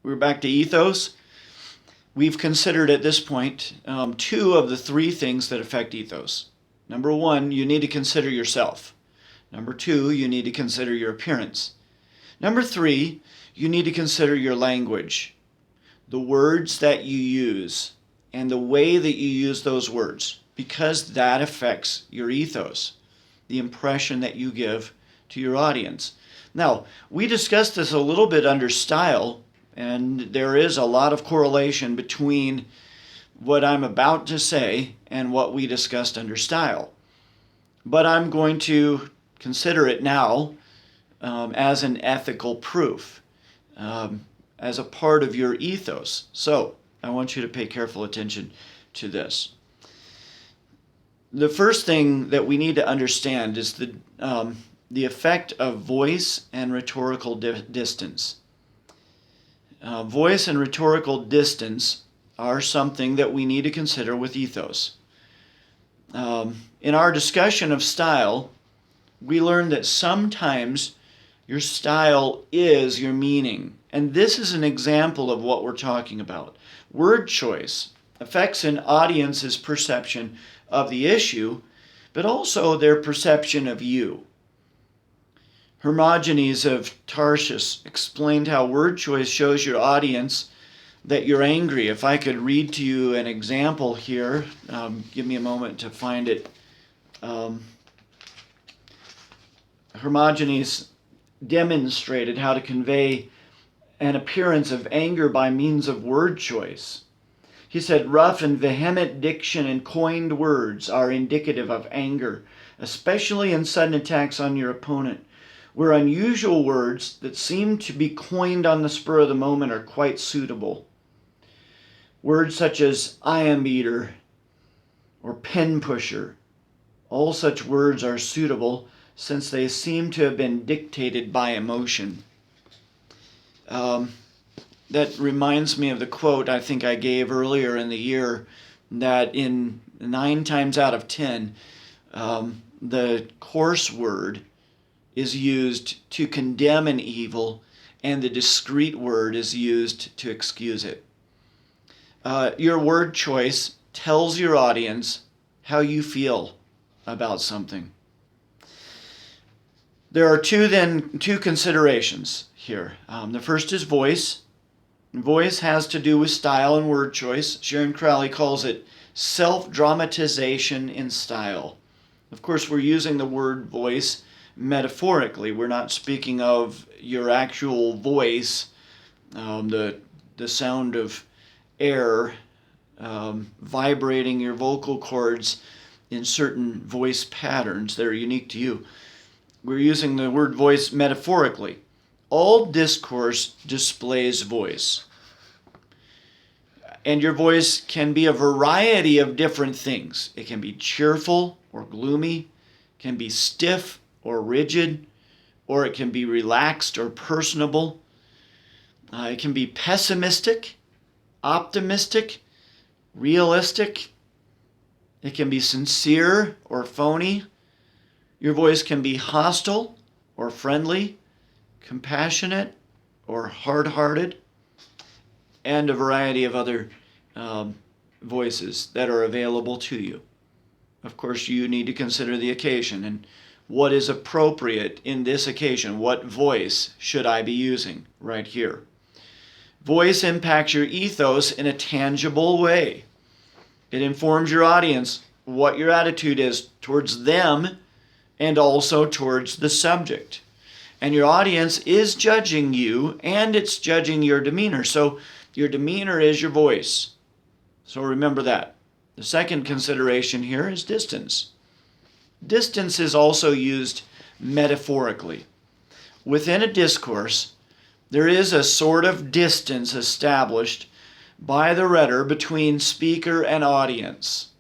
We're back to ethos. We've considered at this point two of the three things that affect ethos. Number one, you need to consider yourself. Number two, you need to consider your appearance. Number three, you need to consider your language, the words that you use, and the way that you use those words, because that affects your ethos, the impression that you give to your audience. Now, we discussed this a little bit under style, and there is a lot of correlation between what I'm about to say and what we discussed under style. But I'm going to consider it now as an ethical proof, as a part of your ethos. So I want you to pay careful attention to this. The first thing that we need to understand is the effect of voice and rhetorical distance. Voice and rhetorical distance are something that we need to consider with ethos. In our discussion of style, we learned that sometimes your style is your meaning. And this is an example of what we're talking about. Word choice affects an audience's perception of the issue, but also their perception of you. Hermogenes of Tarsus explained how word choice shows your audience that you're angry. If I could read to you an example here, give me a moment to find it. Hermogenes demonstrated how to convey an appearance of anger by means of word choice. He said, rough and vehement diction and coined words are indicative of anger, especially in sudden attacks on your opponent, where unusual words that seem to be coined on the spur of the moment are quite suitable. Words such as iron beater or pen pusher, all such words are suitable since they seem to have been dictated by emotion. That reminds me of the quote I think I gave earlier in the year, that in 9 times out of 10, the coarse word is used to condemn an evil, and the discreet word is used to excuse it. Your word choice tells your audience how you feel about something. There are two considerations here. The first is voice. Voice has to do with style and word choice. Sharon Crowley calls it self-dramatization in style. Of course, we're using the word voice metaphorically. We're not speaking of your actual voice, the sound of air vibrating your vocal cords in certain voice patterns that are unique to you. We're using the word voice metaphorically. All discourse displays voice. And your voice can be a variety of different things. It can be cheerful or gloomy, can be stiff or rigid, or it can be relaxed or personable. It can be pessimistic, optimistic, realistic. It can be sincere or phony. Your voice can be hostile or friendly, compassionate or hard-hearted, and a variety of other voices that are available to you. Of course, you need to consider the occasion and what is appropriate in this occasion. What voice should I be using right here? Voice impacts your ethos in a tangible way. It informs your audience what your attitude is towards them and also towards the subject. And your audience is judging you, and it's judging your demeanor. So your demeanor is your voice. So remember that. The second consideration here is distance. Distance is also used metaphorically. Within a discourse, there is a sort of distance established by the rhetor between speaker and audience.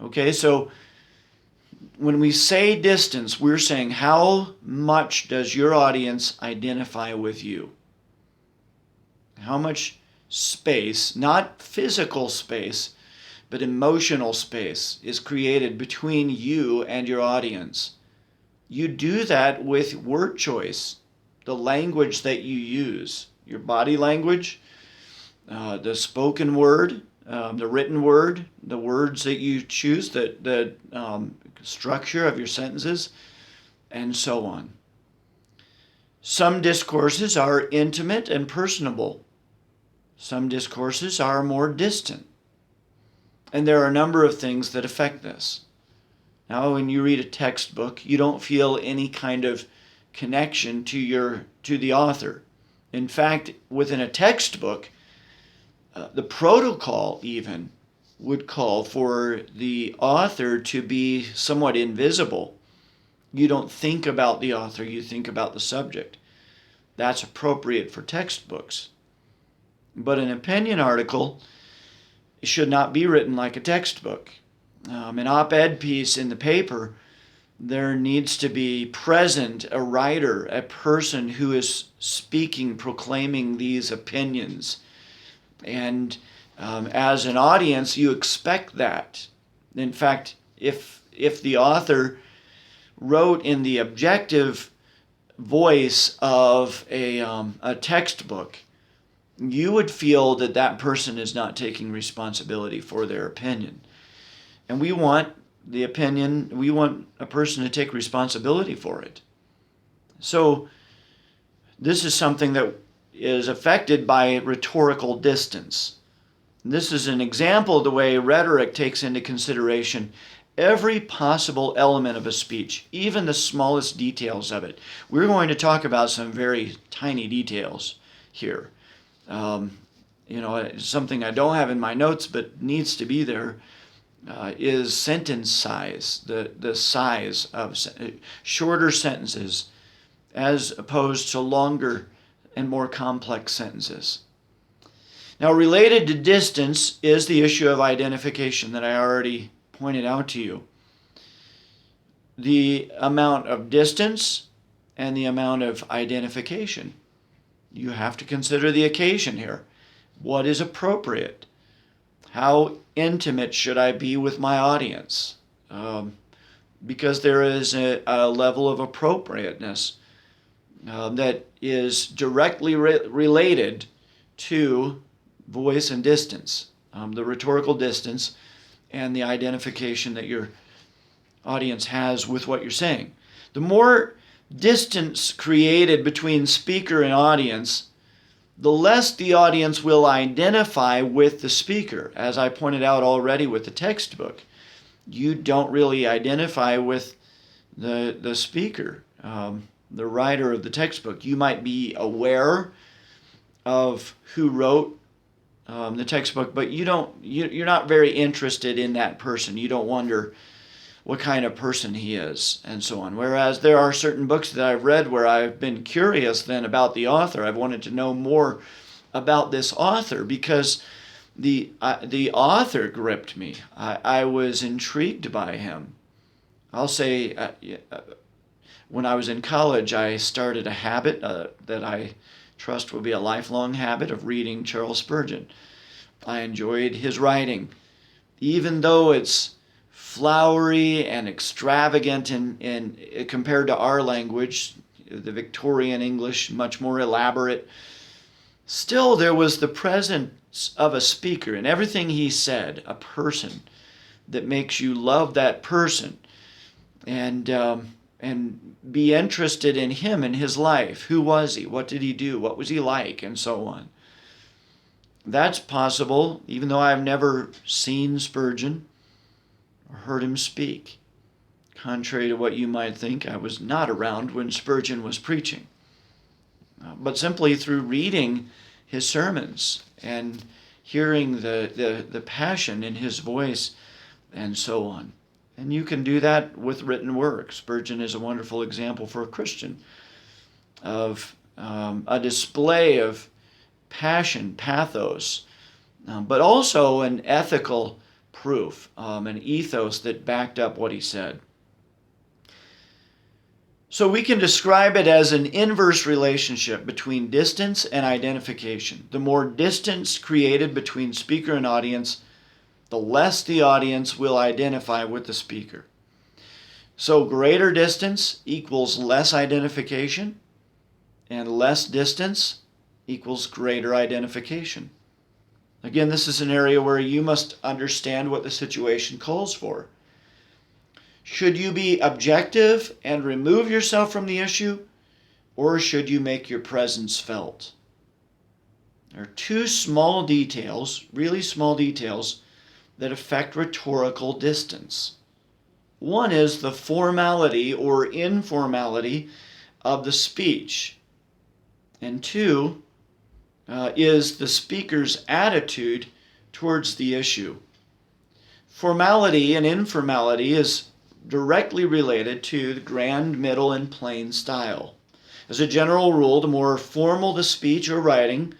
Okay, so when we say distance, we're saying how much does your audience identify with you? How much space, not physical space, but emotional space is created between you and your audience. You do that with word choice, the language that you use, your body language, the spoken word, the written word, the words that you choose, the structure of your sentences, and so on. Some discourses are intimate and personable. Some discourses are more distant. And there are a number of things that affect this. Now, when you read a textbook, you don't feel any kind of connection to the author. In fact, within a textbook, the protocol even would call for the author to be somewhat invisible. You don't think about the author, you think about the subject. That's appropriate for textbooks. But an opinion article should not be written like a textbook. An op-ed piece in the paper, there needs to be present a writer, a person who is speaking, proclaiming these opinions. And as an audience, you expect that. In fact, if the author wrote in the objective voice of a textbook, you would feel that that person is not taking responsibility for their opinion. And we want a person to take responsibility for it. So this is something that is affected by rhetorical distance. This is an example of the way rhetoric takes into consideration every possible element of a speech, even the smallest details of it. We're going to talk about some very tiny details here. Something I don't have in my notes but needs to be there is sentence size, the size of shorter sentences as opposed to longer and more complex sentences. Now, related to distance is the issue of identification that I already pointed out to you. The amount of distance and the amount of identification. You have to consider the occasion here. What is appropriate? How intimate should I be with my audience? Because there is a level of appropriateness that is directly related to voice and distance, the rhetorical distance and the identification that your audience has with what you're saying. The more distance created between speaker and audience, the less the audience will identify with the speaker. As I pointed out already with the textbook, you don't really identify with the speaker, the writer of the textbook. You might be aware of who wrote the textbook, but you're not very interested in that person. You don't wonder what kind of person he is, and so on. Whereas there are certain books that I've read where I've been curious then about the author. I've wanted to know more about this author because the author gripped me. I was intrigued by him. I'll say when I was in college, I started a habit that I trust will be a lifelong habit of reading Charles Spurgeon. I enjoyed his writing, even though it's flowery and extravagant in compared to our language, the Victorian English, much more elaborate. Still, there was the presence of a speaker in everything he said, a person that makes you love that person and be interested in him and his life. Who was he? What did he do? What was he like? And so on. That's possible, even though I've never seen Spurgeon or heard him speak. Contrary to what you might think, I was not around when Spurgeon was preaching. But simply through reading his sermons and hearing the passion in his voice and so on. And you can do that with written work. Spurgeon is a wonderful example for a Christian of a display of passion, pathos, but also an ethical proof, an ethos that backed up what he said. So we can describe it as an inverse relationship between distance and identification. The more distance created between speaker and audience, the less the audience will identify with the speaker. So greater distance equals less identification, and less distance equals greater identification. Again, this is an area where you must understand what the situation calls for. Should you be objective and remove yourself from the issue, or should you make your presence felt? There are two small details, really small details, that affect rhetorical distance. One is the formality or informality of the speech. And two is the speaker's attitude towards the issue. Formality and informality is directly related to the grand, middle, and plain style. As a general rule, the more formal the speech or writing,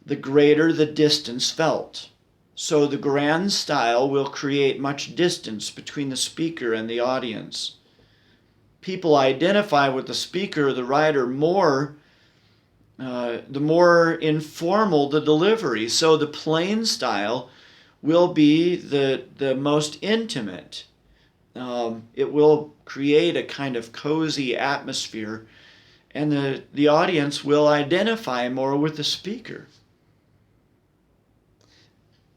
the greater the distance felt. So the grand style will create much distance between the speaker and the audience. People identify with the speaker or the writer more, the more informal the delivery. So the plain style will be the most intimate. It will create a kind of cozy atmosphere, and the audience will identify more with the speaker.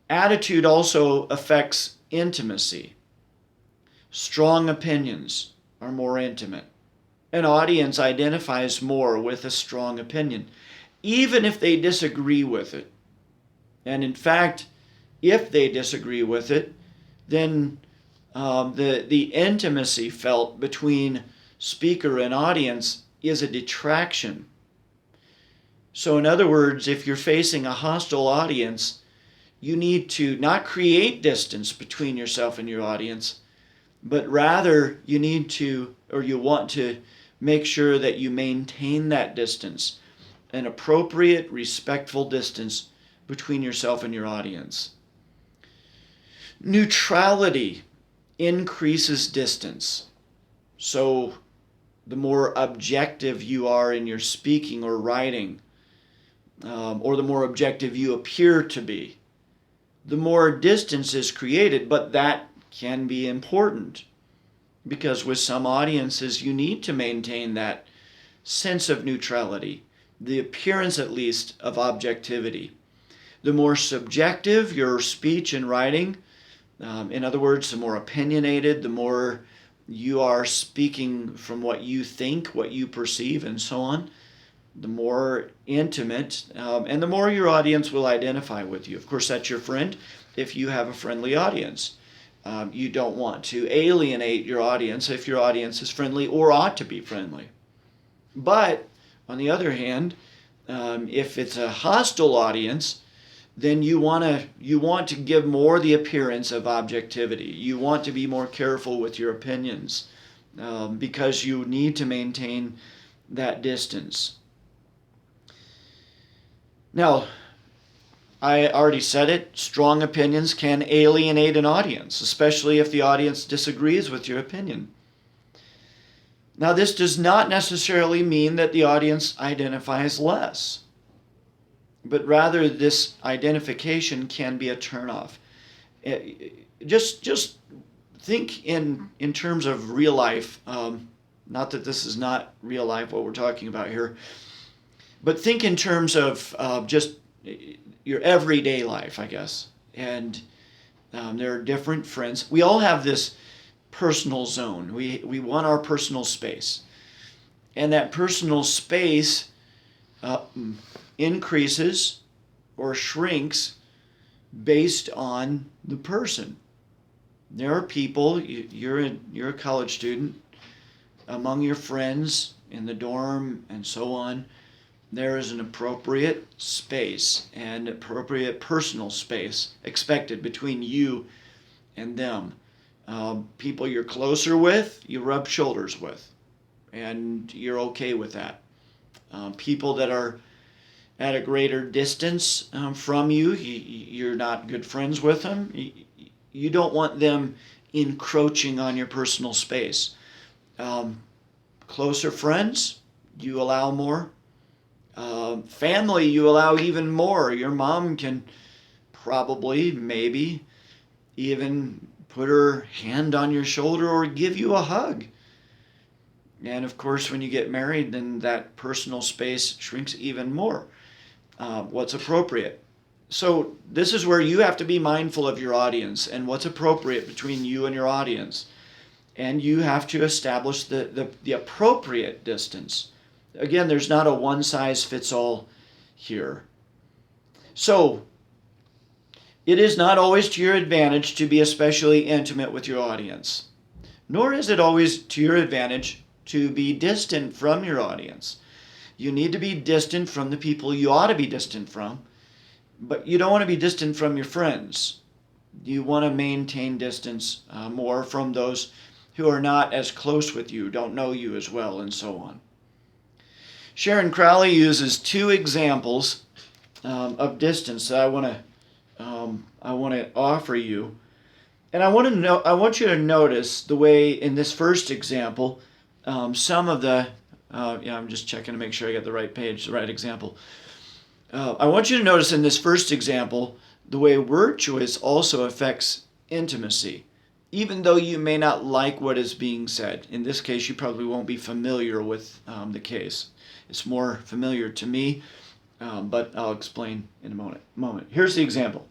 Attitude also affects intimacy. Strong opinions are more intimate. An audience identifies more with a strong opinion, even if they disagree with it. And in fact, if they disagree with it, then the intimacy felt between speaker and audience is a detraction. So in other words, if you're facing a hostile audience, you need to not create distance between yourself and your audience, but rather you need to, or you want to, make sure that you maintain that distance, an appropriate, respectful distance between yourself and your audience. Neutrality increases distance. So the more objective you are in your speaking or writing, or the more objective you appear to be, the more distance is created, but that can be important because with some audiences you need to maintain that sense of neutrality, the appearance at least of objectivity. The more subjective your speech and writing, in other words, the more opinionated, the more you are speaking from what you think, what you perceive, and so on, the more intimate, and the more your audience will identify with you. Of course, that's your friend if you have a friendly audience. You don't want to alienate your audience if your audience is friendly or ought to be friendly. But on the other hand, if it's a hostile audience, then you want to give more the appearance of objectivity. You want to be more careful with your opinions because you need to maintain that distance. Now, I already said it, strong opinions can alienate an audience, especially if the audience disagrees with your opinion. Now, this does not necessarily mean that the audience identifies less, but rather this identification can be a turnoff. Just think in terms of real life, not that this is not real life what we're talking about here, but think in terms of just your everyday life, I guess. And there are different friends. We all have this personal zone. We want our personal space. And that personal space increases or shrinks based on the person. There are people, you're a college student, among your friends in the dorm and so on, there is an appropriate space and appropriate personal space expected between you and them. People you're closer with, you rub shoulders with, and you're okay with that. People that are at a greater distance from you, you're not good friends with them. You don't want them encroaching on your personal space. Closer friends, you allow more. Family, you allow even more. Your mom can probably, maybe, even put her hand on your shoulder or give you a hug. And of course, when you get married, then that personal space shrinks even more. what's appropriate. So this is where you have to be mindful of your audience and what's appropriate between you and your audience. And you have to establish the appropriate distance. Again, there's not a one-size-fits-all here. So it is not always to your advantage to be especially intimate with your audience, nor is it always to your advantage to be distant from your audience. You need to be distant from the people you ought to be distant from, but you don't want to be distant from your friends. You want to maintain distance more from those who are not as close with you, don't know you as well, and so on. Sharon Crowley uses two examples of distance that I want to offer you, and I want you to notice the way in this first example, some of the I'm just checking to make sure I got the right page, the right example. I want you to notice in this first example the way word choice also affects intimacy, even though you may not like what is being said. In this case, you probably won't be familiar with the case. It's more familiar to me, but I'll explain in a moment. Here's the example.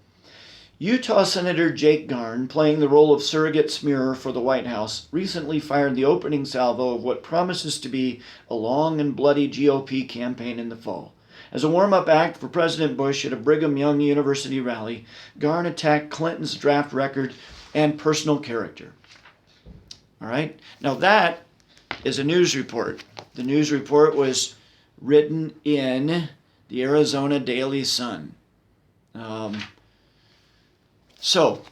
Utah Senator Jake Garn, playing the role of surrogate smearer for the White House, recently fired the opening salvo of what promises to be a long and bloody GOP campaign in the fall. As a warm-up act for President Bush at a Brigham Young University rally, Garn attacked Clinton's draft record and personal character. All right? Now that is a news report. The news report was written in the Arizona Daily Sun. So,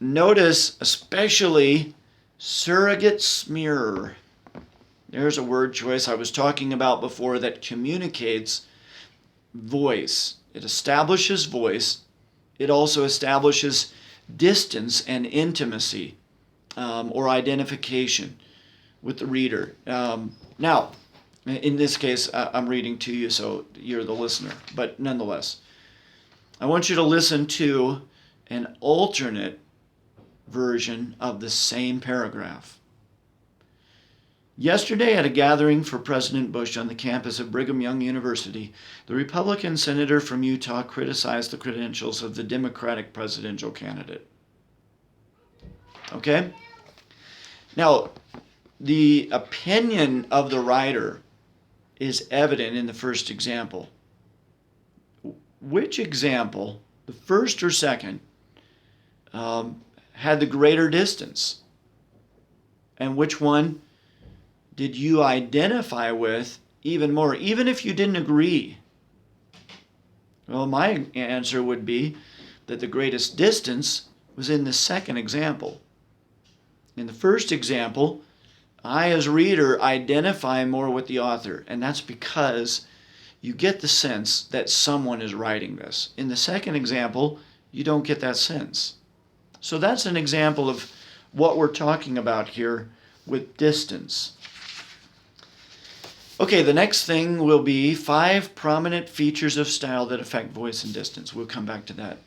notice especially surrogate smearer. There's a word choice I was talking about before that communicates voice. It establishes voice. It also establishes distance and intimacy or identification with the reader. Now, in this case, I'm reading to you, so you're the listener. But nonetheless, I want you to listen to an alternate version of the same paragraph. Yesterday, at a gathering for President Bush on the campus of Brigham Young University, the Republican senator from Utah criticized the credentials of the Democratic presidential candidate. Okay? Now, the opinion of the writer is evident in the first example. Which example, the first or second, had the greater distance? And which one did you identify with even more, even if you didn't agree? Well, my answer would be that the greatest distance was in the second example. In the first example, I, as reader, identify more with the author, and that's because you get the sense that someone is writing this. In the second example, you don't get that sense. So that's an example of what we're talking about here with distance. Okay, the next thing will be 5 prominent features of style that affect voice and distance. We'll come back to that